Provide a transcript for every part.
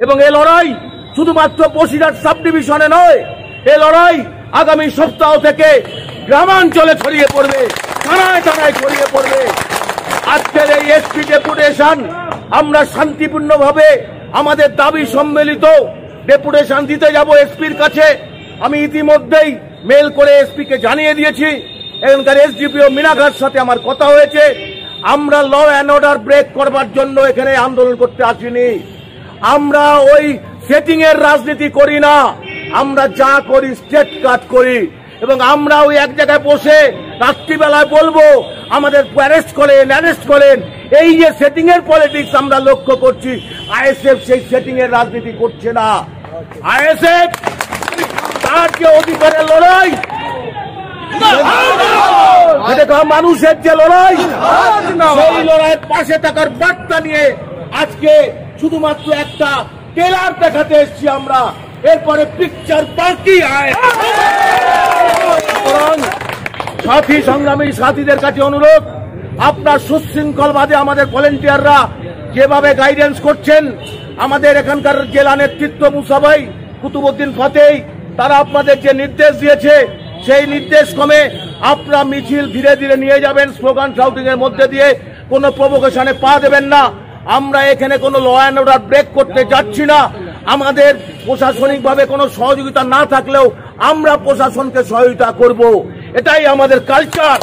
এবং এই লড়াই শুধুমাত্র বসিরহাট সাব ডিভিশনে নয়, এই লড়াই আগামী সপ্তাহ থেকে গ্রামাঞ্চলে ছড়িয়ে পড়বে, থানায় থানায় ছড়িয়ে পড়বে। আজকের এই এসপি ডেপুটেশন আমরা শান্তিপূর্ণভাবে আমাদের দাবি সম্মিলিত ডেপুটেশন দিতে যাব এসপির কাছে। আমি ইতিমধ্যেই মেল করে এসপিকে জানিয়ে দিয়েছি। এখানকার এসডিপিও মিনাঘার সাথে আমার কথা হয়েছে। আমরা ল অ্যান্ড অর্ডার ব্রেক করবার জন্য এখানে আন্দোলন করতে আসিনি। আমরা ওই সেটিং এর রাজনীতি করি না, আমরা যা করি স্টেট কাট করি। এবং আমরা ওই এক জায়গায় বসে রাত্রিবেলায় বলবো আমাদের অ্যারেস্ট করেন, এই যে সেটিং এর পলিটিক্স আমরা লক্ষ্য করছি। আইএসএফ সেই সেটিং এর রাজনীতি করছে না। আইএসএফ তার যে অধিকারের লড়াই, মানুষের যে লড়াই, সেই লড়াইয়ের পাশে থাকার বার্তা নিয়ে আজকে শুধুমাত্র একটা ট্রেলার দেখাতে এসেছি আমরা। এরপরে পিকচার পার্টি আয়। সাথী সংগ্রামী সাথীদের কাছে অনুরোধ, আপনার সুশৃঙ্খলভাবে আমাদের ভলেন্টিয়াররা যেভাবে গাইডেন্স করছেন, আমাদের এখানকার জেলা নেতৃত্ব মুসাভাই, কুতুবুদ্দিন ফতেই, তারা আপনাদের যে নির্দেশ দিয়েছে সেই নির্দেশ ক্রমে আপনারা মিছিল ধীরে ধীরে নিয়ে যাবেন। স্লোগান শাউটিং এর মধ্যে দিয়ে কোনো প্রভোকেশনে পা দেবেন না। আমরা এখানে কোনো ল অ্যান্ড অর্ডার ব্রেক করতে যাচ্ছি না। আমাদের প্রশাসনিকভাবে কোনো সহযোগিতা না থাকলেও আমরা প্রশাসনকে সহযোগিতা করব, এটাই আমাদের কালচার।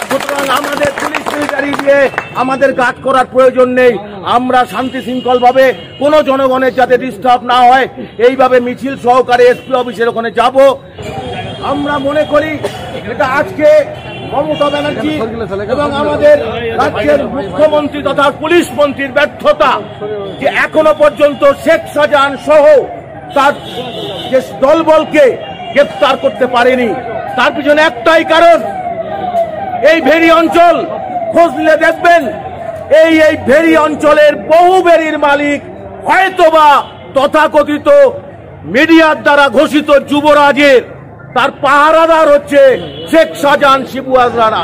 সুতরাং আমাদের পুলিশ মিলিটারি দিয়ে আমাদের গার্ড করার প্রয়োজন নেই। আমরা শান্তি শৃঙ্খলভাবে কোনো জনগণের যাতে ডিস্টার্ব না হয় এইভাবে মিছিল সহকারে এসপি অফিসের ওখানে যাব। আমরা মনে করি এটা আজকে মমতা ব্যানার্জি এবং আমাদের রাজ্যের মুখ্যমন্ত্রী তথা পুলিশ মন্ত্রীর ব্যর্থতা যে এখনো পর্যন্ত শেখ শাহজাহান সহ তার যে দলবলকে গ্রেফতার করতে পারেনি। তার পিছনে একটাই কারণ, এই ভেরি অঞ্চল খোঁজ নিলে দেখবেন এই ভেরি অঞ্চলের বহু ভেরির মালিক হয়তোবা তথাকথিত মিডিয়ার দ্বারা ঘোষিত যুবরাজের, তার পাহারাদার হচ্ছে শেখ শাহজাহান শিবু হাজরারা।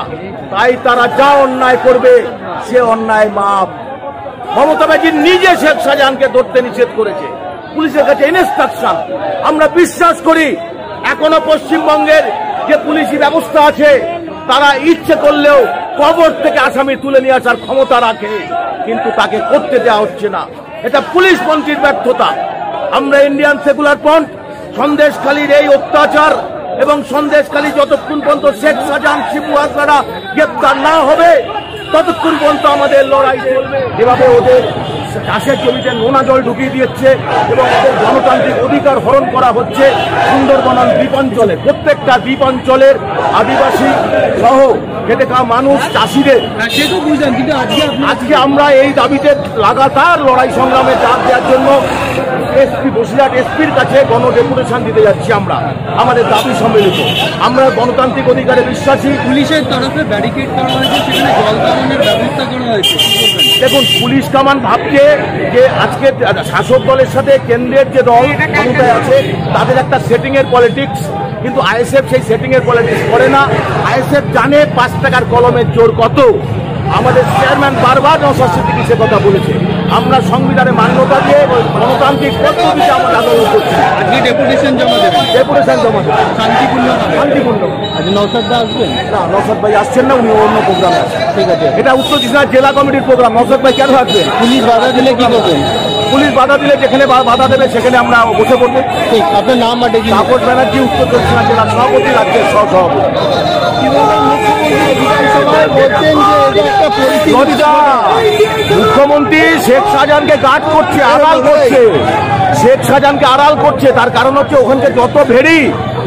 তাই তারা যা অন্যায় করবে সে অন্যায় মাপ। মমতা ব্যানার্জি নিজে শেখ শাহজাহানকে ধরতে নিষেধ করেছে, পুলিশের কাছে ইনস্ট্রাকশন। আমরা বিশ্বাস করি এখনো পশ্চিমবঙ্গের যে পুলিশি ব্যবস্থা আছে তারা ইচ্ছে করলেও কবর থেকে আসামি তুলে নিয়ে আসার ক্ষমতা রাখে, কিন্তু তাকে করতে দেওয়া হচ্ছে না। এটা পুলিশ মন্ত্রীর ব্যর্থতা। আমরা ইন্ডিয়ান সেকুলার ফ্রন্ট সন্দেশখালীর এই অত্যাচার এবং সন্দেশখালী যতক্ষণ পর্যন্ত শেখ শাহজাহান শিবু হাজরারা গ্রেপ্তার না হবে ততক্ষণ পর্যন্ত আমাদের লড়াই চলবে। যেভাবে ওদের চাষের জমিতে নোনা জল ঢুকিয়ে দিচ্ছে এবং ওদের গণতান্ত্রিক অধিকার হরণ করা হচ্ছে সুন্দরবন দ্বীপাঞ্চলে, প্রত্যেকটা দ্বীপাঞ্চলের আদিবাসী সহ খেটে খাওয়া মানুষ, চাষিদের। আজকে আমরা এই দাবিতে লাগাতার লড়াই সংগ্রামে চাপ দেওয়ার জন্য এসপি বসিরহাট এসপির কাছে গণ ডেপুটেশন দিতে যাচ্ছি। আমরা আমাদের দাবি সম্মিলিত, আমরা গণতান্ত্রিক অধিকারে বিশ্বাসী। পুলিশের তরফে ব্যারিকেড করা হয়েছে, সেখানে জল কামানের ব্যবস্থা করা হয়েছে। দেখুন, পুলিশ কামান ভাবছে যে আজকে শাসক দলের সাথে কেন্দ্রের যে দল ক্ষমতায় আছে তাদের একটা সেটিং এর পলিটিক্স, কিন্তু আইএসএফ সেই সেটিং এর পলিটিক্স করে না। আইএসএফ জানে 5 টাকার কলমের জোর কত। আমাদের চেয়ারম্যান বারবার নওশাদ সিদ্দিকী সে কথা বলেছে। আমরা সংবিধানে মান্যতা দিয়ে গণতান্ত্রিক পদ্ধতিতে আমরা আন্দোলন করছি। আজকে ডেপুটেশন জমা দেবেন? ডেপুটেশন জমা দেবেন শান্তিপূর্ণ। আজ নওশাদ দা আসবেন না? নওশাদ ভাই আসছেন না, উনি অন্য প্রোগ্রামে আছেন। ঠিক আছে, এটা উত্তর দিনাজপুর জেলা কমিটির প্রোগ্রাম। নওশাদ ভাই কেন আসবেন? পুলিশ বাধা দিলে কি করবেন? পুলিশ বাধা দিলে যেখানে বাধা দেবে সেখানে আমরা বসে পড়বো। ঠিক, আপনার নাম আর ডেকে? তাপস ব্যানার্জি, উত্তর দক্ষিণা জেলা সভাপতি, রাজ্যের সহসভাপতি। মুখ্যমন্ত্রী শেখ শাহজাহানকে গার্ড করছে, আড়াল করছে, শেখ শাহজাহানকে আড়াল করছে। তার কারণ হচ্ছে ওখানকে যত ভেরি,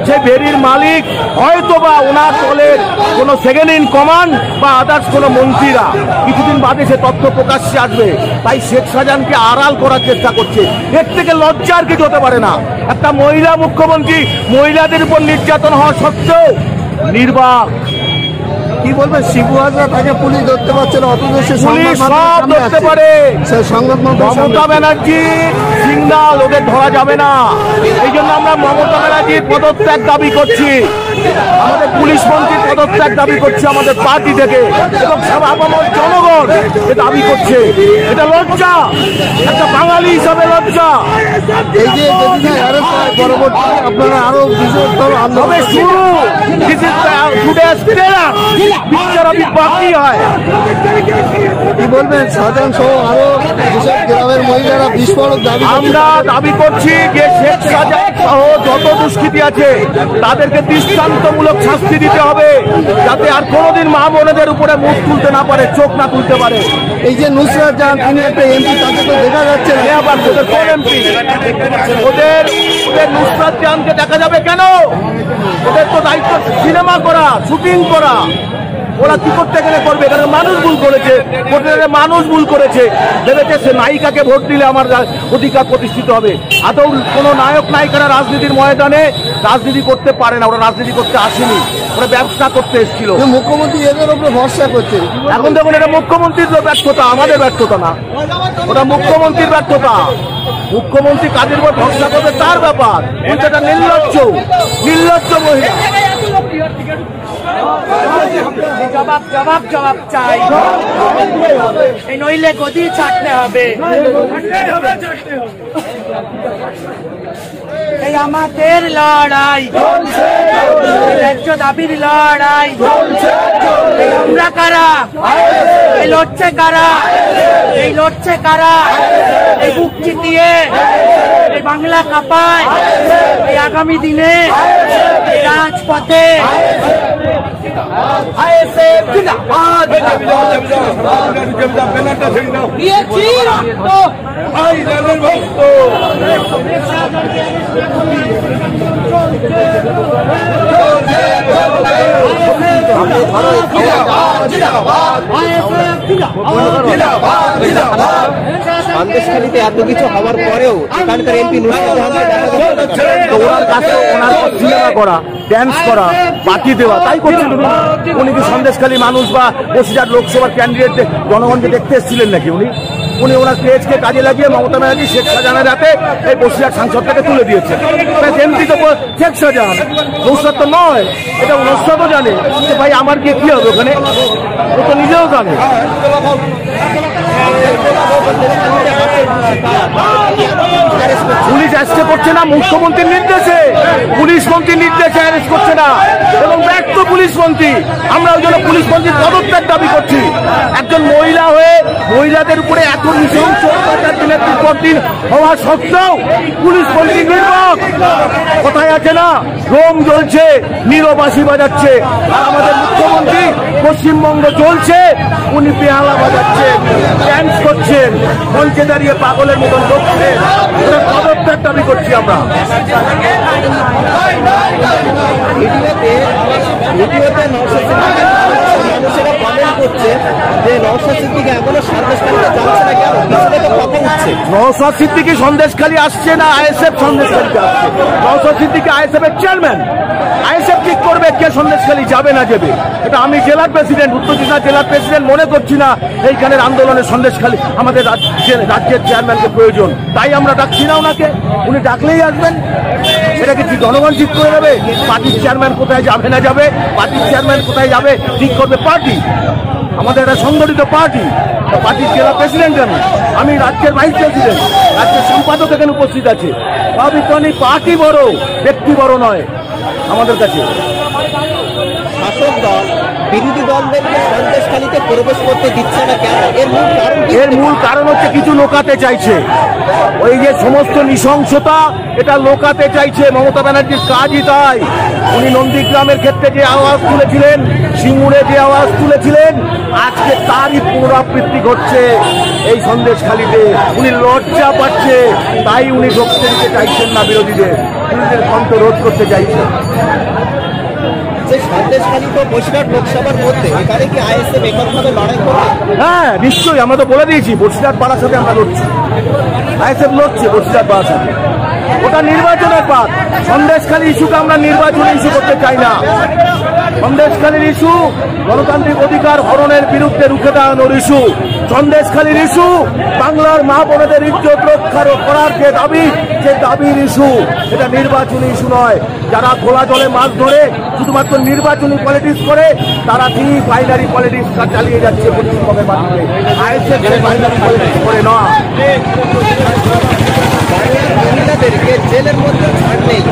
যে ভেরির মালিক হয়তোবা ওনার দলের কোনো সেকেন্ড ইন কমান্ড বা আদার্স কোনো মন্ত্রীরা। কিছুদিন বাদে সে তথ্য প্রকাশ্যে আসবে। তাই শেখ শাহজাহানকে আড়াল করার চেষ্টা করছে। এর থেকে লজ্জার কিছু হতে পারে না। একটা মহিলা মুখ্যমন্ত্রী, মহিলাদের উপর নির্যাতন হওয়া সত্ত্বেও নির্বাক। কি বলবেন? শিবু হাজরা তাকে পুলিশ ধরতে পারছে না, অথচ সে পুলিশ সব ধরতে পারে। মমতা ব্যানার্জি ক্রিমিনাল, ওদের ধরা যাবে না। এই জন্য আমরা মমতা ব্যানার্জির পদত্যাগ দাবি করছি, আমাদের পুলিশ মন্ত্রীর পদত্যাগ দাবি করছি আমাদের পার্টি থেকে, এবং আমার জনগণ দাবি করছে। এটা লজ্জা, একটা বাঙালি হিসাবে লজ্জা। এই যে পরবর্তী আপনারা আরো তবে শুরু বাকি হয়। কি বলবেন শাহজাহান সহ আরো যেসব গ্রামের মহিলারা বিস্ফোরক দাবি, আমরা দাবি করছি যে শেখ শাহজাহান সহ যত দুষ্কৃতী আছে তাদেরকে দৃষ্টান্তমূলক শাস্তি দিতে হবে, যাতে আর কোনোদিন মা বোনেদের উপরে মুখ তুলতে না পারে, চোখ না তুলতে পারে। এই যে নুসরাত জাহান তিনি একটা এমপি, তাকে তো দেখা যাচ্ছে না। আবার ওদের কোন এমপি? ওদের নুসরাত জাহানকে দেখা যাবে কেন? ওদের তো দায়িত্ব সিনেমা করা, শুটিং করা। ওরা কি করতে গেলে করবে, কারণ মানুষ ভুল করেছে, মানুষ ভুল করেছে, ভেবেছে সে নায়িকাকে ভোট দিলে আমার অধিকার প্রতিষ্ঠিত হবে। আদৌ কোনো নায়ক নায়িকারা রাজনীতির ময়দানে রাজনীতি করতে পারে না, ওরা রাজনীতি করতে আসেনি, ওরা ব্যবসা করতে এসেছিল। মুখ্যমন্ত্রী এদের উপরে ভরসা করছে। এখন দেখুন, এটা মুখ্যমন্ত্রীর ব্যর্থতা, আমাদের ব্যর্থতা না, ওটা মুখ্যমন্ত্রীর ব্যর্থতা। মুখ্যমন্ত্রী কাদের উপর ভরসা করবে তার ব্যাপার, এটা নির্লজ্জ, নির্লজ্জ মহিলা। জবাব জবাব জবাব চাই, নইলে গদি ছাড়তে হবে। এই আমাদের লড়াই, ন্যায্য দাবির লড়াই। আমরা কারা, এই লড়ছে কারা, এই লড়ছে কারা, এই বুক চিতিয়ে এই বাংলা কাঁপায়, এই আগামী দিনে এই রাজপথে সন্দেশখালীতে এত কিছু হওয়ার পরেও এখানকার এমপি নুসরাত ওনার কাছে ওনার সিনেমা করা, ড্যান্স করা, পার্টি দেওয়া, তাই করছিল। উনি কি সন্দেশখালী মানুষ বা বসিরহাট লোকসভার ক্যান্ডিডেট জনগণকে দেখতে এসেছিলেন নাকি? উনি ওনার স্টেজকে কাজে লাগিয়ে মমতা ব্যানার্জি শেখ শাহজাহানের হাতে এই বসিরহাট সাংসদটাকে তুলে দিয়েছে। এমপি তো শেখ শাহজাহান, নুসরাত তো নয়। এটা নুসরাতও জানে যে ভাই আমার কি হবে ওখানে, ও তো নিজেও জানে। পুলিশ অ্যারেস্ট করছে না মুখ্যমন্ত্রীর নির্দেশে, পুলিশ মন্ত্রীর নির্দেশে অ্যারেস্ট করছে না, এবং ব্যর্থ পুলিশ মন্ত্রী। আমরা ওই জন্য পুলিশ মন্ত্রীর পদত্যাগ দাবি করছি। একজন মহিলা হয়ে মহিলাদের উপরে এত নৃশংস দিনের পর দিন হওয়া সত্ত্বেও পুলিশ মন্ত্রী নির্বাক, কোথায় আছে না, রোম জ্বলছে, নীরবাসী বাজাচ্ছে। আর আমাদের মুখ্যমন্ত্রী পশ্চিমবঙ্গ চলছে, উনি বেহালা বাজাচ্ছেন, ড্যান্স করছেন, মঞ্চে দাঁড়িয়ে পাগলের মতন করছেন। পদত্যাগ দাবি করছি আমরা। মানুষেরা কমেন্ট করছে যে নওশাদ সিদ্দিকী এখনো সন্দেশখালীতে যাচ্ছে না, কেন কথা উঠছে। নওশাদ সিদ্দিকী সন্দেশখালী আসছে না, আইএসএফ সন্দেশখালীতে আসছে। নওশাদ সিদ্দিকী আইএসএফ এর চেয়ারম্যান, আইএসএফ ঠিক করবে কে সন্দেশখালী যাবে না যাবে। এটা আমি জেলার প্রেসিডেন্ট, উত্তর দিনা জেলার প্রেসিডেন্ট মনে করছি না এইখানের আন্দোলনের সন্দেশখালী আমাদের রাজ্যের চেয়ারম্যানকে প্রয়োজন, তাই আমরা ডাকছি না ওনাকে। উনি ডাকলেই আসবেন। এটা কি জনগণ ঠিক করে দেবে পার্টির চেয়ারম্যান কোথায় যাবে না যাবে? পার্টির চেয়ারম্যান কোথায় যাবে ঠিক করবে পার্টি। আমাদের একটা সংগঠিত পার্টি, পার্টির জেলা প্রেসিডেন্ট আমি রাজ্যের ভাইস প্রেসিডেন্ট, রাজ্যের সম্পাদক এখানে উপস্থিত আছে। সবই তো পার্টি বড়, ব্যক্তি বড় নয় আমাদের কাছে। শাসক দল বিরোধী দলদেরকে সন্দেশখালীতে প্রবেশ করতে দিচ্ছে না কেন? এর মূল কারণ হচ্ছে কিছু লোকাতে চাইছে। ওই যে সমস্ত নৃশংসতা এটা লোকাতে চাইছে। মমতা ব্যানার্জির কাজই তাই। উনি নন্দীগ্রামের ক্ষেত্রে যে আওয়াজ তুলেছিলেন, সিঙ্গুরে যে আওয়াজ তুলেছিলেন, আজকে তারই পুনরাবৃত্তি ঘটছে এই সন্দেশখালীতে। উনি লজ্জা পাচ্ছে, তাই উনি ঢুকতে দিতে চাইছেন না বিরোধীদের কণ্ঠ রোধ করতে চাইছেন। সন্দেশখালী তো বসিরহাট লোকসভার মধ্যে, এখানে কি আইএসএফ এককভাবে লড়াই করবে? হ্যাঁ নিশ্চয়ই, আমরা তো বলে দিয়েছি বসিরহাট পাড়ার সাথে আমরা লড়ছি। আইএসএফ লড়ছে বসিরহাট পাড়ার সাথে। ওটা নির্বাচনের পাঠ। সন্দেশখালী ইস্যুকে আমরা নির্বাচনের ইস্যু করতে চাই না। সন্দেশখালীর ইস্যু গণতান্ত্রিক অধিকার হরণের বিরুদ্ধে রুখে দাঁড়ানোর ইস্যু, সন্দেশখালীর ইস্যু বাংলার মা বোনেদের ইজ্জত রক্ষার করার যে দাবি, সে দাবির ইস্যু। এটা নির্বাচনী ইস্যু নয়। যারা খোলা জলে মাছ ধরে শুধুমাত্র নির্বাচনী পলিটিক্স করে, তারা ঠিক বাইনারি পলিটিক্স চালিয়ে যাচ্ছে পশ্চিমবঙ্গের মাধ্যমে। আইএসএফ বাইনারি পলিটিক্স করে না। মহিলাদেরকে জেলের মধ্যে ছাড় নেই,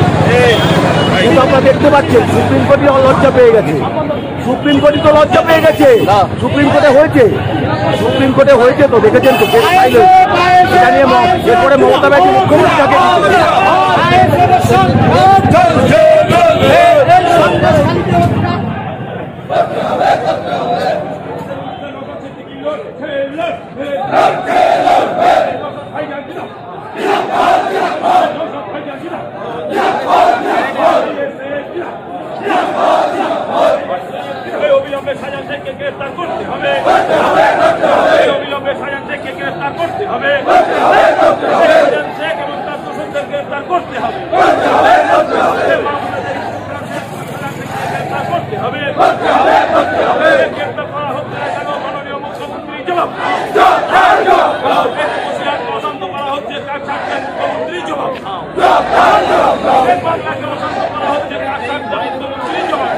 কিন্তু আপনারা দেখতে পাচ্ছেন সুপ্রিম কোর্টই লজ্জা পেয়ে গেছে। সুপ্রিম কোর্টই তো লজ্জা পেয়ে গেছে। সুপ্রিম কোর্টে হয়েছে, সুপ্রিম কোর্টে হয়েছে তো দেখেছেন তো, কেস ফাইল হয়েছে। এটা নিয়ে এরপরে মমতা ব্যানার্জি মুখ্যমন্ত্রীকে অবিলম্বে শাহজাহান শেখকে গ্রেফতার করতে হবে, অবিলম্বে শাহজাহান শেখকে গ্রেফতার করতে হবে, শাহজাহান শেখ এবং তার দোষরদের গ্রেফতার করতে হবে, করতে হবে। গ্রেফতার করা হচ্ছে না কেন? মাননীয় মুখ্যমন্ত্রী জবাব, অশান্ত করা হচ্ছে মুখ্যমন্ত্রী জবাব, বাংলাকে অশান্ত করা হচ্ছে মুখ্যমন্ত্রী জবাব।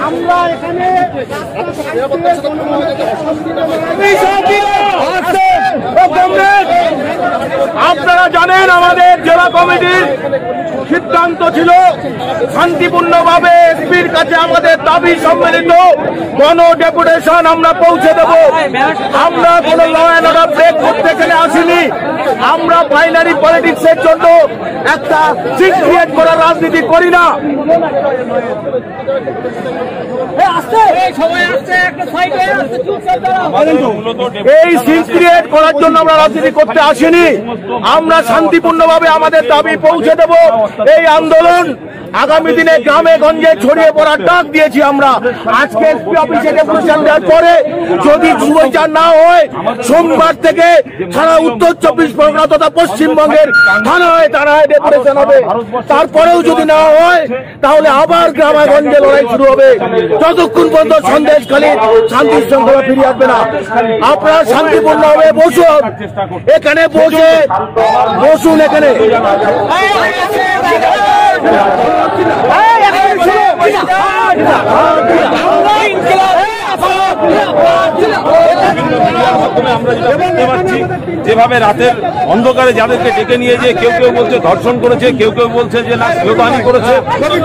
আমরা এখানে আপনারা জানেন আমাদের জেলা কমিটির সিদ্ধান্ত ছিল শান্তিপূর্ণভাবে এসপির কাছে আমাদের দাবি সম্মিলিত গণ ডেপুটেশন আমরা পৌঁছে দেব। আমরা কোন ল অ্যান্ড অর্ডার ব্রেক করতে এখানে আসিনি। আমরা বাইনারি পলিটিক্সের জন্য একটা সিট ক্রিয়েট করার রাজনীতি করি না। এই সিট ক্রিয়েট করার জন্য আমরা রাজনীতি করতে আসিনি। আমরা শান্তিপূর্ণভাবে আমাদের দাবি পৌঁছে দেব। এই আন্দোলন আগামী দিনে গ্রামে গঞ্জে ছড়িয়ে পড়ার ডাক দিয়েছি আমরা। আজকে এসপি অফিসে ডেপুটেশন দেওয়ার পরে যদি সুবিচার না হয়, সোমবার থেকে সারা উত্তর 24 পরগনা তথা পশ্চিমবঙ্গের থানায় থানায় ডেপুটেশন হবে। তারপরেও যদি না হয়, তাহলে আবার গ্রামে গঞ্জে লড়াই শুরু হবে, যতক্ষণ পর্যন্ত সন্দেশখালী শান্তি শৃঙ্খলা ফিরিয়ে আসবে না। আপনারা শান্তিপূর্ণভাবে বসুন, এখানে বসুন এখানে। যেভাবে রাতের অন্ধকারে যাদেরকে ডেকে নিয়ে যে কেউ কেউ বলছে ধর্ষণ করেছে, কেউ কেউ বলছে যে না শ্লীলতাহানি করেছে,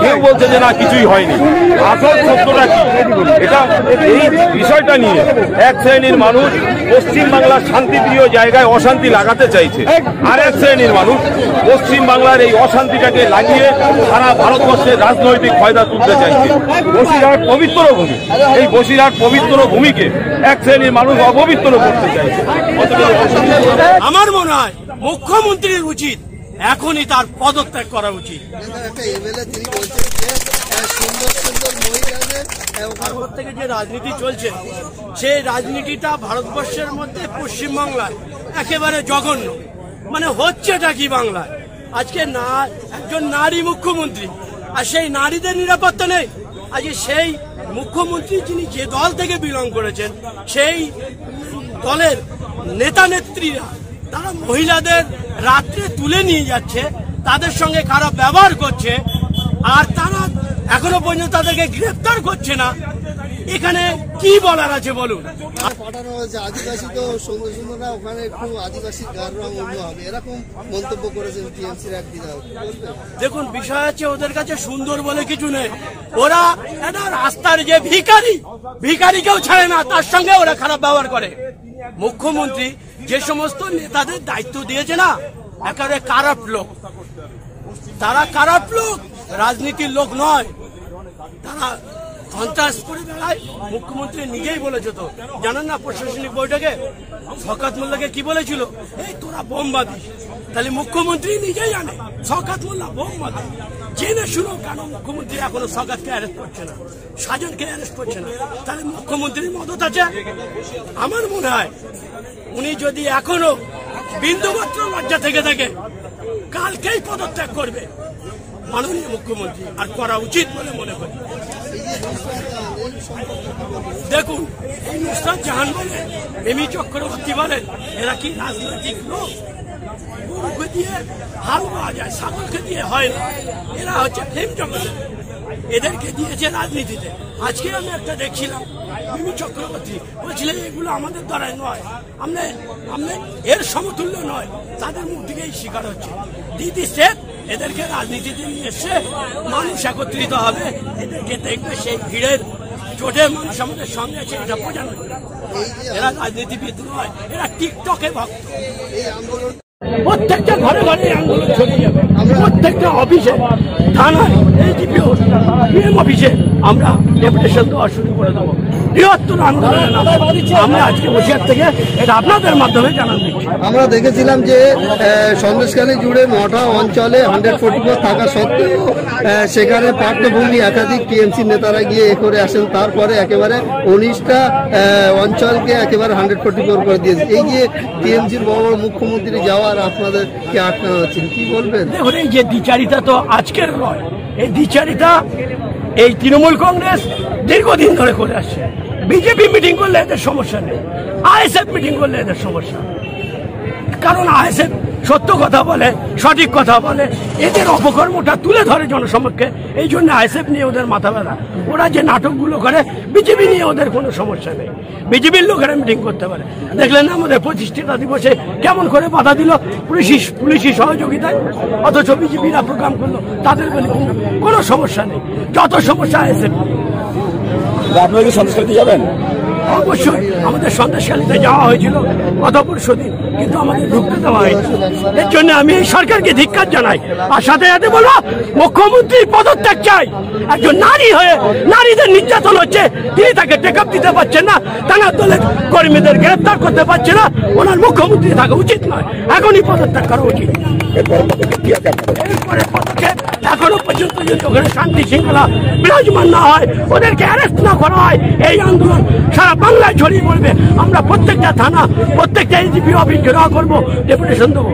কেউ বলছে যে না কিছুই হয়নি। আসল সত্যটা কি? এটা এই বিষয়টা নিয়ে এক শ্রেণীর মানুষ পশ্চিমবাংলার শান্তিপ্রিয় জায়গায় অশান্তি লাগাতে চাইছে, আর এক শ্রেণীর মানুষ পশ্চিমবাংলার এই অশান্তিটাকে লাগিয়ে সারা ভারতবর্ষের রাজনৈতিক ফায়দা তুলতে চাইছে। বসিরহাট পবিত্র ভূমি, এই বসিরহাট পবিত্র ভূমিকে এক শ্রেণীর মানুষ অপবিত্র করতে চাইছে। আমার মনে হয় মুখ্যমন্ত্রীর উচিত এখনই তার পদত্যাগ করা উচিত। ভারত থেকে যে রাজনীতি চলছে, সেই রাজনীতিটা ভারতবর্ষের মধ্যে পশ্চিমবাংলায় একেবারে জঘন্য। মানে হচ্ছেটা কি বাংলায়? আজকে না একজন নারী মুখ্যমন্ত্রী, আর সেই নারীদের নিরাপত্তা নেই। আজকে সেই মুখ্যমন্ত্রী যিনি যে দল থেকে বিলং করেছেন, সেই দলের নেতা নেত্রীরা তারা মহিলাদের রাত্রে তুলে নিয়ে যাচ্ছে, তাদের সঙ্গে খারাপ ব্যবহার করছে, আর তারা এখনো পর্যন্ত তাদেরকে গ্রেফতার করছে না। এখানে কি বলার আছে বলুন? পাঠানো হয়েছে আদিবাসী, তো সুন্দর সুন্দররা ওখানে একটু আদিবাসী গার রং অন্য হবে, এরকম মন্তব্য করেছেন টিএমসির এক বিধায়ক। দেখুন, বিষয় আছে ওদের কাছে সুন্দর বলে কিছু নেই। ওরা একটা রাস্তার যে ভিখারিকেও ছাড়ে না, তার সঙ্গে ওরা খারাপ ব্যবহার করে। মুখ্যমন্ত্রী যে সমস্ত নেতাদের দায়িত্ব দিয়েছে না, একেবারে কারাপ্ট লোক। তারা কারাপ্ট লোক, রাজনীতির লোক নয়। তারা সন্ত্রাস করে বেড়ায়। মুখ্যমন্ত্রী নিজেই বলেছে তো, জানেন না প্রশাসনিক বৈঠকে শওকত মোল্লাকে কি বলেছিল, এই তোরা বোম বাঁধিস। তাহলে মুখ্যমন্ত্রী নিজেই জানে শওকত মোল্লা বোম বাঁধে। জেনে শুনো কেন মুখ্যমন্ত্রী এখনো শওকতকে অ্যারেস্ট করছে না, সাজনকে অ্যারেস্ট করছে না? তাহলে মুখ্যমন্ত্রীর মদত আছে। আমার মনে হয় উনি যদি এখনো বিন্দুমাত্র লজ্জা থেকে থাকে, কালকেই পদত্যাগ করবে মাননীয় মুখ্যমন্ত্রী, আর করা উচিত বলে মনে করি। দেখুন, এই নুসরাত জাহান বলেন, এমি চক্রবর্তী বলেন, এরা কি রাজনৈতিক লোক? গরুকে দিয়ে হাল পাওয়া যায়, ছাগলকে দিয়ে হয় না। এরা হচ্ছে ফিল্ম জগতের, এদেরকে দিয়েছে রাজনীতিতে। আজকে আমি একটা দেখছিলাম, মিমি চক্রবর্তী বলছিলেন এগুলো আমাদের দ্বারাই নয়, আমরা এর সমতুল্য নয়। তাদের মুখ থেকেই শিকার হচ্ছে। দিদি শেখ এদেরকে রাজনীতিতে নিয়ে এসে মানুষ একত্রিত হবে, এদেরকে দেখবে সেই ভিড়ের চোটে মানুষ আমাদের সঙ্গে আছে, এটা বোঝানো। এরা রাজনীতিবিদ নয়, এরা টিকটকে ভক্ত। প্রত্যেকটা ঘরে ঘরে আন্দোলন ছড়িয়ে যাবে, প্রত্যেকটা অফিসে, থানায়, এইচডিপিও, পিএম অফিসে আমরা ডেপুটেশন দেওয়া শুরু করে দেবো। বৃহত্তর আন্দোলনের নামে আমরা আজকে বসিরহাট থেকে এটা আপনাদের মাধ্যমে জানান দিচ্ছি। আমরা দেখেছিলাম যে সন্দেশখালী জুড়ে মঠা অঞ্চলে 144 থাকা সত্ত্বেও সেখানে পার্থভূমি একাধিক টিএমসি নেতারা গিয়ে করে আসেন। তারপরে একেবারে 19টা অঞ্চলকে একেবারে 144 করে দিয়েছে। এই যে টিএমসির বড় বড় মুখ্যমন্ত্রী যাওয়ার আপনাদেরকে আটকানো হচ্ছে, কি বলবেন? দেখুন, এই যে দ্বিচারিতা তো আজকের নয়, এই দ্বিচারিতা এই তৃণমূল কংগ্রেস দীর্ঘদিন ধরে করে আসছে। বিজেপি মিটিং করলে এদের সমস্যা নেই, আইএসএফ মিটিং করলে এদের সমস্যা। কারণ আইএসএফ সত্য কথা বলে, সঠিক কথা বলে, এদের অপকর্মটা তুলে ধরে জনসমক্ষে। এই জন্য আইএসএফ নিয়ে ওদের মাথা ব্যথা। ওরা যে নাটকগুলো করে, বিজেপি নিয়ে ওদের কোনো সমস্যা নেই। বিজেপির লোকেরা মিটিং করতে পারে। দেখলেন না আমাদের প্রতিষ্ঠাতা দিবসে কেমন করে বাধা দিল পুলিশি সহযোগিতায়, অথচ বিজেপিরা প্রোগ্রাম করলো, তাদের বলে কোনো সমস্যা নেই। যত সমস্যা আইএসএফ। আপনারা কি সন্দেশখালীতে যাবেন? অবশ্যই আমাদের সন্দেশখালীতে যাওয়া হয়েছিল গত পরশুদিন, কিন্তু আমাদের ঢুকতে দেওয়া হয়নি। এর জন্য আমি এই সরকারকে ধিক্কার জানাই। আর সাথে সাথে বলবো, মুখ্যমন্ত্রী পদত্যাগ চাই। একজন নারী হয়ে নারীদের নির্যাতন হচ্ছে, তিনি তাকে টেকআপ দিতে পারছেন না, তার দলের কর্মীদের গ্রেফতার করতে পারছে না। ওনার মুখ্যমন্ত্রী থাকা উচিত নয়, এখনই পদত্যাগ করা উচিত। এরপরে পদক্ষেপ এখনো পর্যন্ত যদি ওখানে শান্তি শৃঙ্খলা বিরাজমান না হয়, ওদেরকে অ্যারেস্ট না করা হয়, এই আন্দোলন সারা বাংলায় ছড়িয়ে পড়বে। আমরা প্রত্যেকটা থানা, প্রত্যেকটা এইচডিপি অফিস ঘেরাও করবো, ডেপুটেশন দেবো।